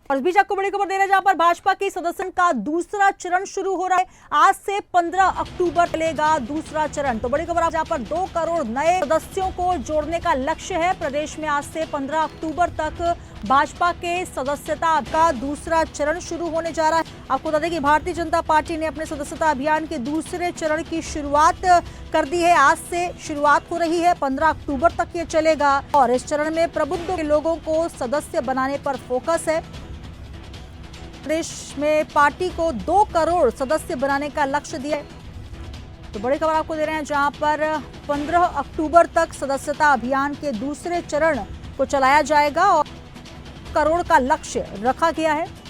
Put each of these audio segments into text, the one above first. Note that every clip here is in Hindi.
और इस बीच आपको बड़ी खबर दे रहे हैं, जहां पर भाजपा की सदस्यता का दूसरा चरण शुरू हो रहा है। आज से 15 अक्टूबर चलेगा दूसरा चरण। तो बड़ी खबर, जहां पर 2 करोड़ नए सदस्यों को जोड़ने का लक्ष्य है। प्रदेश में आज से 15 अक्टूबर तक भाजपा के सदस्यता का दूसरा चरण शुरू होने जा रहा है। आपको बता दें कि भारतीय जनता पार्टी ने अपने सदस्यता अभियान के दूसरे चरण की शुरुआत कर दी है। आज से शुरुआत हो रही है, 15 अक्टूबर तक ये चलेगा और इस चरण में प्रबुद्ध लोगों को सदस्य बनाने पर फोकस है। प्रदेश में पार्टी को 2 करोड़ सदस्य बनाने का लक्ष्य दिया है। तो बड़ी खबर आपको दे रहे हैं, जहां पर 15 अक्टूबर तक सदस्यता अभियान के दूसरे चरण को चलाया जाएगा और करोड़ का लक्ष्य रखा गया है।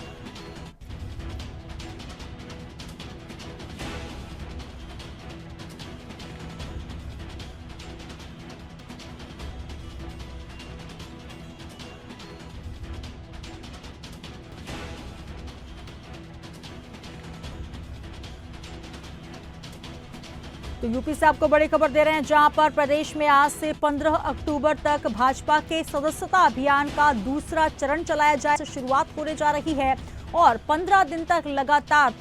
तो यूपी से आपको बड़ी खबर दे रहे हैं, जहां पर प्रदेश में आज से 15 अक्टूबर तक भाजपा के सदस्यता अभियान का दूसरा चरण चलाया जाए। शुरुआत होने जा रही है और 15 दिन तक लगातार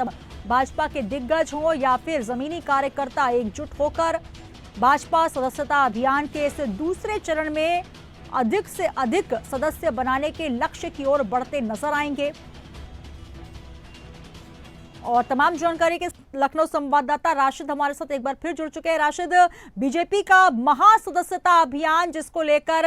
भाजपा के दिग्गज हो या फिर जमीनी कार्यकर्ता एकजुट होकर भाजपा सदस्यता अभियान के इस दूसरे चरण में अधिक से अधिक सदस्य बनाने के लक्ष्य की ओर बढ़ते नजर आएंगे। और तमाम जानकारी के लखनऊ संवाददाता राशिद हमारे साथ एक बार फिर जुड़ चुके हैं। राशिद, बीजेपी का महासदस्यता अभियान जिसको लेकर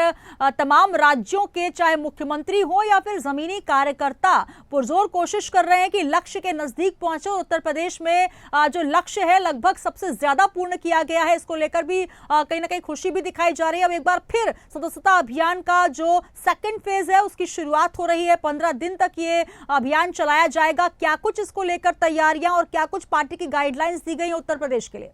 तमाम राज्यों के चाहे मुख्यमंत्री हो या फिर जमीनी कार्यकर्ता पुरजोर कोशिश कर रहे हैं कि लक्ष्य के नजदीक पहुंचे। उत्तर प्रदेश में जो लक्ष्य है लगभग सबसे ज्यादा पूर्ण किया गया है। इसको लेकर भी कहीं ना कहीं खुशी भी दिखाई जा रही है। अब एक बार फिर सदस्यता अभियान का जो सेकेंड फेज है उसकी शुरुआत हो रही है। 15 दिन तक ये अभियान चलाया जाएगा। क्या कुछ इसको लेकर तैयारियां और क्या कुछ पार्टी की गाइडलाइंस दी गई उत्तर प्रदेश के लिए?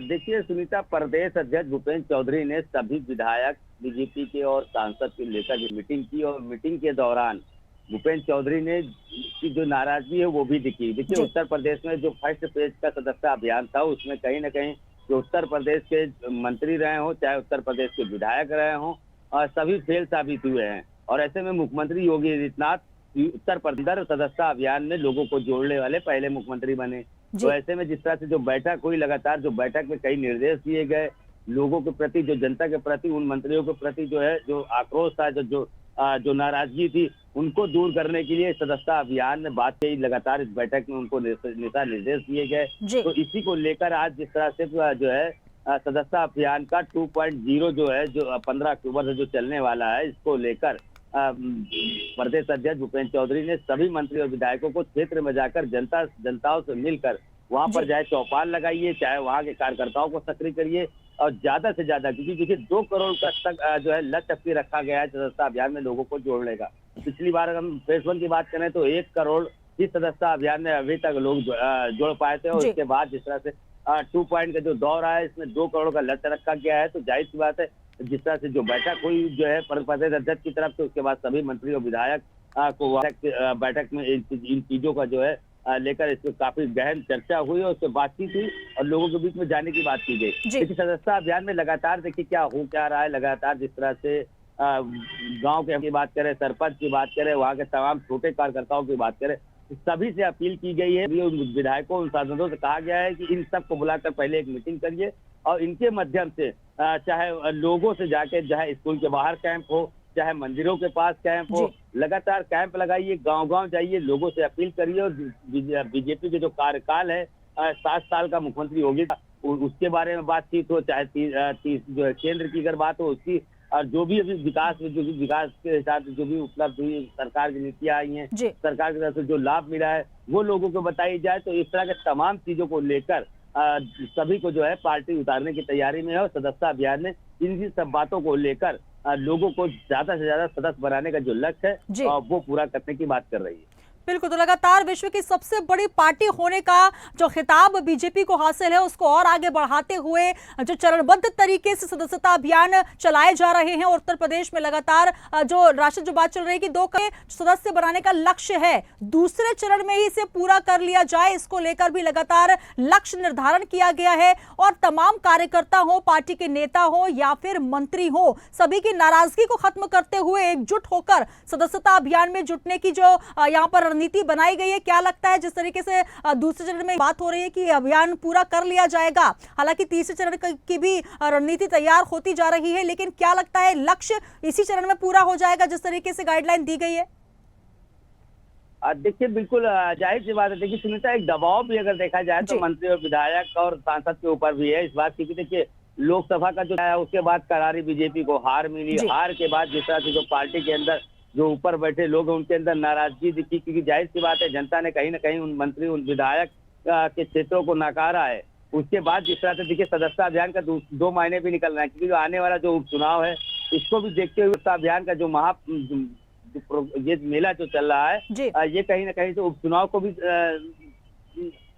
देखिए सुनीता, प्रदेश अध्यक्ष भूपेंद्र चौधरी ने सभी विधायक, बीजेपी के और सांसद को लेकर मीटिंग की और मीटिंग के दौरान भूपेंद्र चौधरी ने की जो नाराजगी है वो भी दिखी। देखिए उत्तर प्रदेश में जो फर्स्ट फेज का सदस्यता अभियान था उसमें कहीं ना कहीं जो उत्तर प्रदेश के मंत्री रहे हों, चाहे उत्तर प्रदेश के विधायक रहे हों, सभी फेल साबित हुए हैं। और ऐसे में मुख्यमंत्री योगी आदित्यनाथ उत्तर प्रदेश सदस्यता अभियान में लोगों को जोड़ने वाले पहले मुख्यमंत्री बने। तो ऐसे में जिस तरह से जो बैठक हुई, लगातार जो बैठक में कई निर्देश दिए गए लोगों के प्रति, जो जनता के प्रति, उन मंत्रियों के प्रति जो है जो आक्रोश था, जो नाराजगी थी, उनको दूर करने के लिए सदस्यता अभियान में बात कही। लगातार इस बैठक में उनको दिशा निर्देश दिए गए। तो इसी को लेकर आज जिस तरह से जो है सदस्यता अभियान का 2.0 जो है जो 15 अक्टूबर से जो चलने वाला है, इसको लेकर प्रदेश अध्यक्ष भूपेंद्र चौधरी ने सभी मंत्री और विधायकों को क्षेत्र में जाकर जनताओं से मिलकर वहां पर चाहे चौपाल लगाइए, चाहे वहां के कार्यकर्ताओं को सक्रिय करिए और ज्यादा से ज्यादा, क्योंकि देखिए 2 करोड़ तक जो है लक्ष्य रखा गया है सदस्यता अभियान में लोगों को जोड़ने का। पिछली बार हम फेज 1 की बात करें तो 1 करोड़ ही सदस्यता अभियान में अभी तक लोग जोड़ पाए थे और उसके बाद जिस तरह से 2 पॉइंट का जो दौर आया इसमें 2 करोड़ का लक्ष्य रखा गया है। तो जाहिर सी बात है जिस तरह से जो बैठक हुई जो है प्रदेश अध्यक्ष की तरफ से, उसके बाद सभी मंत्री और विधायक को बैठक में इन चीजों का जो है लेकर इस पर काफी गहन चर्चा हुई और उससे बातचीत हुई और लोगों के बीच में जाने की बात की गई। लेकिन सदस्यता अभियान में लगातार देखिए क्या रहा है। लगातार जिस तरह से गांव की बात करें, सरपंच की बात करें, वहाँ के तमाम छोटे कार्यकर्ताओं की बात करें, सभी से अपील की गई है। उन विधायकों, उन सांसदों से कहा गया है कि इन सबको बुलाकर पहले एक मीटिंग करिए और इनके माध्यम से चाहे लोगों से जाके, चाहे स्कूल के बाहर कैंप हो, चाहे मंदिरों के पास कैंप हो, लगातार कैंप लगाइए, गांव-गांव जाइए, लोगों से अपील करिए। और बीजेपी के जो कार्यकाल है 7 साल का मुख्यमंत्री योगी उसके बारे में बातचीत हो, चाहे जो है केंद्र की अगर बात हो उसकी, और जो भी अभी विकास के हिसाब से जो भी उपलब्ध हुई सरकार की नीतियां आई हैं, सरकार की तरफ से जो लाभ मिला है वो लोगों को बताई जाए। तो इस तरह के तमाम चीजों को लेकर सभी को जो है पार्टी उतारने की तैयारी में है और सदस्यता अभियान में इन्हीं सब बातों को लेकर लोगों को ज्यादा से ज्यादा सदस्य बनाने का जो लक्ष्य है वो पूरा करने की बात कर रही है। बिल्कुल, तो लगातार विश्व की सबसे बड़ी पार्टी होने का जो खिताब बीजेपी को हासिल है, उसको और आगे बढ़ाते हुए जो चरणबद्ध तरीके से सदस्यता अभियान चलाए जा रहे हैं। और उत्तर प्रदेश में लगातार जो बात चल रही है कि 2 करोड़ सदस्य बनाने का लक्ष्य है, दूसरे चरण में ही इसे पूरा कर लिया जाए, इसको लेकर भी लगातार लक्ष्य निर्धारण किया गया है। और तमाम कार्यकर्ता हो, पार्टी के नेता हो या फिर मंत्री हो, सभी की नाराजगी को खत्म करते हुए एकजुट होकर सदस्यता अभियान में जुटने की जो यहाँ पर रणनीति बनाई गई है। क्या लगता है, जिस तरीके से दूसरे चरण में बात हो रही है कि अभियान पूरा कर लिया जाएगा, हालांकि तीसरे चरण की भी रणनीति तैयार होती जा रही है, लेकिन क्या लगता है लक्ष्य इसी चरण में पूरा हो जाएगा जिस तरीके से गाइडलाइन दी गई है? देखिए, बिल्कुल जाहिर सी बात है। देखिए सुनीता, एक दबाव भी अगर देखा जाए तो मंत्री और विधायक और सांसद के ऊपर भी है इस बात की। देखिए, लोकसभा का जो है उसके बाद करारी बीजेपी को हार मिली। हार के बाद जिस तरह से जो पार्टी के अंदर जो ऊपर बैठे लोग हैं उनके अंदर नाराजगी दिखी, क्योंकि जाहिर सी बात है जनता ने कहीं ना कहीं उन मंत्री उन विधायक के क्षेत्रों को नकारा है। उसके बाद जिस तरह से देखिए सदस्यता अभियान का 2 महीने भी निकल रहे हैं, क्योंकि जो आने वाला जो उपचुनाव है इसको भी देखते हुए सदस्यता अभियान का जो ये मेला जो चल रहा है, ये कहीं ना कहीं से उपचुनाव को भी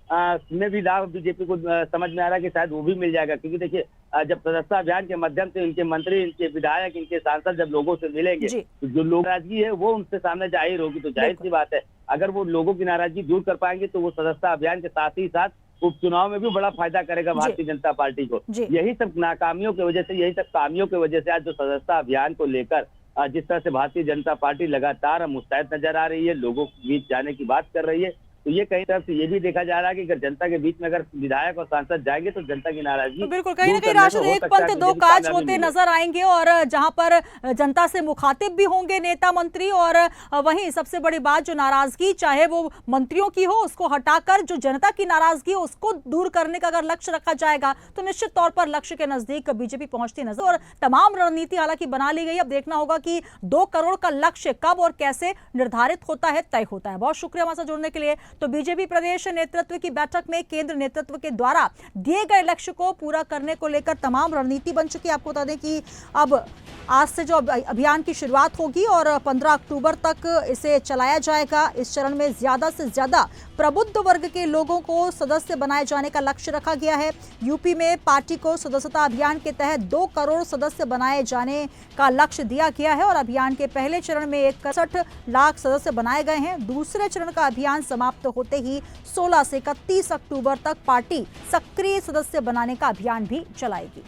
में भी लाभ बीजेपी को समझ में आ रहा है कि शायद वो भी मिल जाएगा। क्योंकि देखिए, जब सदस्यता अभियान के माध्यम से इनके मंत्री, इनके विधायक, इनके सांसद जब लोगों से मिलेंगे तो जो लोग नाराजगी है वो उनसे सामने जाहिर होगी। तो जाहिर सी बात है, अगर वो लोगों की नाराजगी दूर कर पाएंगे तो वो सदस्यता अभियान के साथ ही साथ उपचुनाव में भी बड़ा फायदा करेगा भारतीय जनता पार्टी को। यही सब नाकामियों की वजह से, यही सब खामियों की वजह से आज जो सदस्यता अभियान को लेकर जिस तरह से भारतीय जनता पार्टी लगातार मुस्तैद नजर आ रही है, लोगों के बीच जाने की बात कर रही है, तो ये कहीं तरफ से ये भी देखा जा रहा है कि अगर जनता के बीच में अगर विधायक और सांसद जाएंगे तो जनता की नाराजगी तो बिल्कुल कहीं ना कहीं राशिद एक पंथ दो काज होते नजर आएंगे। और जहां पर जनता से मुखातिब भी होंगे नेता मंत्री, और वहीं सबसे बड़ी बात जो नाराजगी चाहे वो मंत्रियों की हो, उसको हटाकर जो जनता की नाराजगी है उसको दूर करने का अगर लक्ष्य रखा जाएगा तो निश्चित तौर पर लक्ष्य के नजदीक बीजेपी पहुंचती नजर। और तमाम रणनीति हालांकि बना ली गई, अब देखना होगा कि 2 करोड़ का लक्ष्य कब और कैसे निर्धारित होता है, तय होता है। बहुत शुक्रिया हमारे साथ जुड़ने के लिए। तो बीजेपी प्रदेश नेतृत्व की बैठक में केंद्र नेतृत्व के द्वारा दिए गए लक्ष्य को पूरा करने को लेकर तमाम रणनीति बन चुकी है। आपको बता दें कि अब आज से जो अभियान की शुरुआत होगी और 15 अक्टूबर तक इसे चलाया जाएगा। इस चरण में ज्यादा से ज्यादा प्रबुद्ध वर्ग के लोगों को सदस्य बनाए जाने का लक्ष्य रखा गया है। यूपी में पार्टी को सदस्यता अभियान के तहत 2 करोड़ सदस्य बनाए जाने का लक्ष्य दिया गया है और अभियान के पहले चरण में 61 लाख सदस्य बनाए गए हैं। दूसरे चरण का अभियान समाप्त होते ही 16 से 31 अक्टूबर तक पार्टी सक्रिय सदस्य बनाने का अभियान भी चलाएगी।